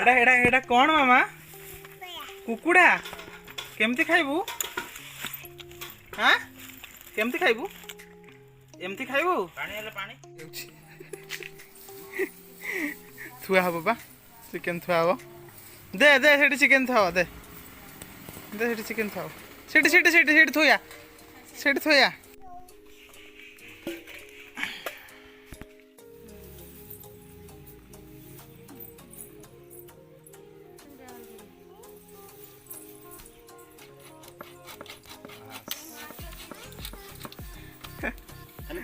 एडा एडा एडा कौन मामा कुकुड़ा केमती खाइबू हाँ केमती खाइबू एमती खाइबू पानी हेले पानी थुआ हम बा चिकेन थुआ हम दे दे सेठी चिकेन थुआ दे दे सेठी चिकेन थुआ सेठी सेठी सेठी सेठी थुया सेठी थुया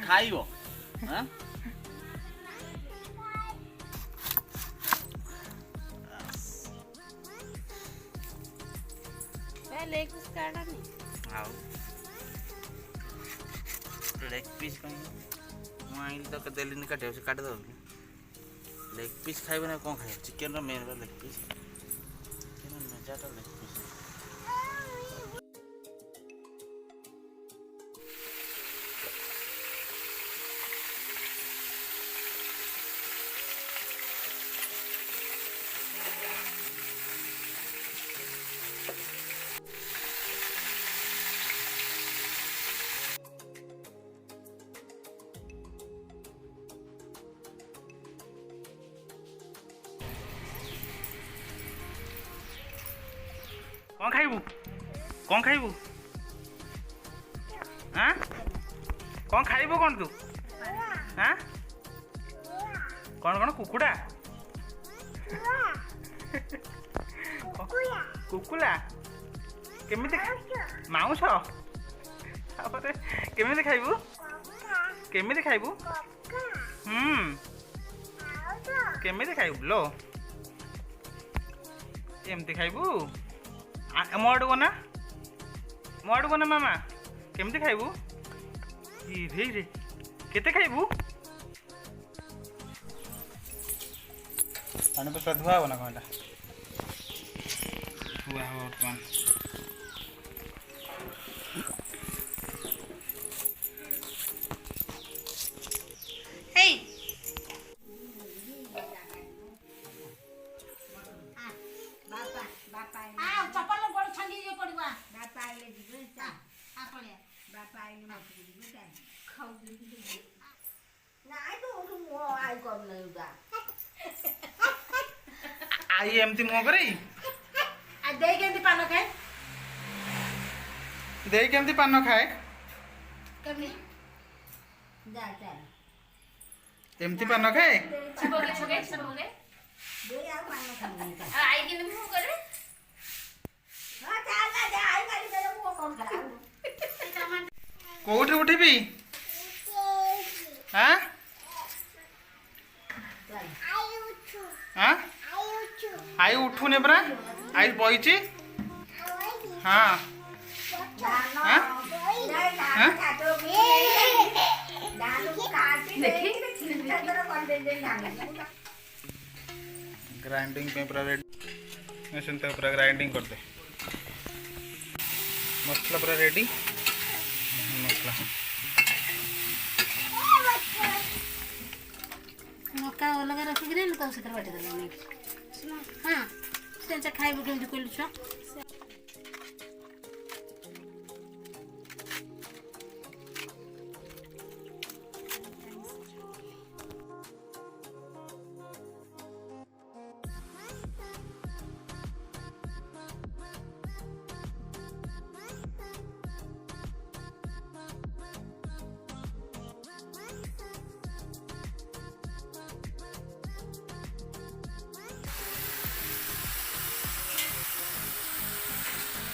खाइबो हां लेग पीस काटा नहीं आओ लेग पीस कहीं माइल तो देली नहीं काटे से काट दो लेग पीस खाइबो ना कोन खाइ चिकन रो मेन रो लेग पीस चिकन मजा तो लेग पीस कौन खाइबू हाँ कौन खाइबू कौन तू हाँ कौन कौन कुकुड़ा कुकुला केमिति माउस केमिति खाइबू केमिति खाइबू केमिति खाइबू लो एमती खाइबू मोड़ को ना मामा केमती खाइबू रे रे केते खाइबू पानी पर धुआ हो ना कहला धुआ हो बर्तमान आई एमती मुह करे दे केमती पान खाए दे केमती पान खाए कभी एमती पान खाए छिपके छिपके छिपके दे यार पान खाए आई के मुंह करे हां चल जा आई खाली दे मुंह कौन करा कोठी उठिबी हां हाँ आई उठू ने परा आई बईची हाँ हाँ ग्राइंडिंग पे पूरा रेडी मशीन पे पूरा ग्राइंडिंग कर दे मसला पूरा रेडी मसला मक्का लगा रखी रे तो से बाटे दे हां से खाइबो केमती कइलु छ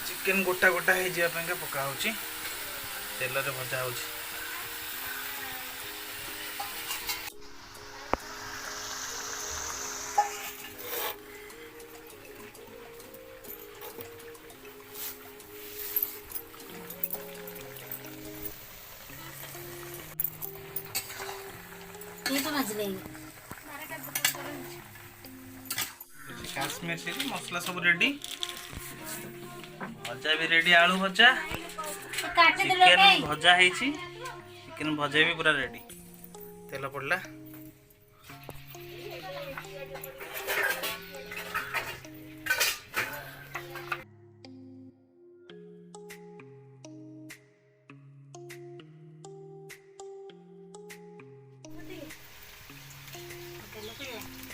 चिकेन गोटा गोटा हो जाए पका हो तेल रे भजा हो ये तो मज नहीं काश्मीर चिली मसला सब रेडी भजा भी रेडी आलू भजा चिकेन भजा है चिकेन भजा भी पूरा रेडी तेल पड़ला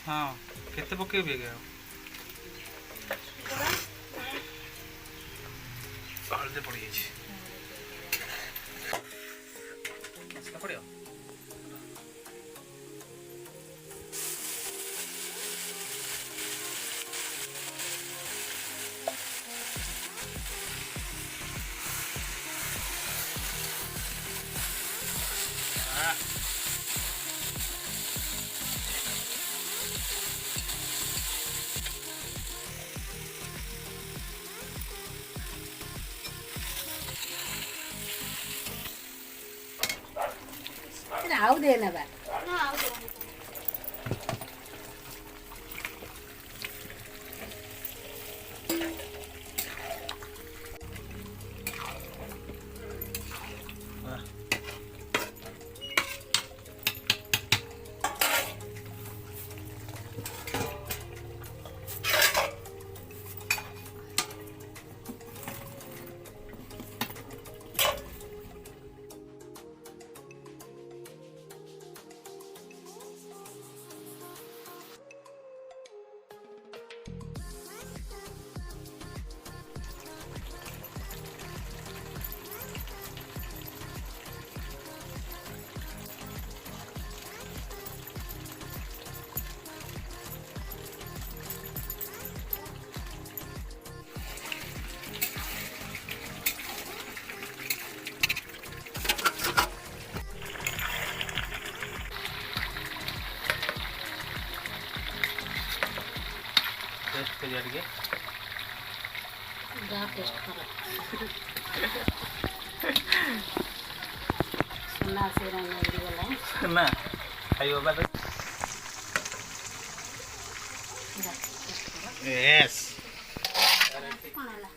ହଁ କେତେ ପକେଇବି ଆଜ୍ଞା ହଳଦୀ ପଡ଼ିଯାଇଛି ମସଲା ପଡ଼ିବ ଆଉ ଦେ ନେବା ନା ଆଉ ଦେବନି। ଟେଷ୍ଟ କରିବା ଟିକେ ଯାହା ଟେଷ୍ଟ କର ସୁନା ସେରା ନେଇଗଲା ନା ଖାଇବ ବା ୟେସ୍ କ'ଣ ହେଲା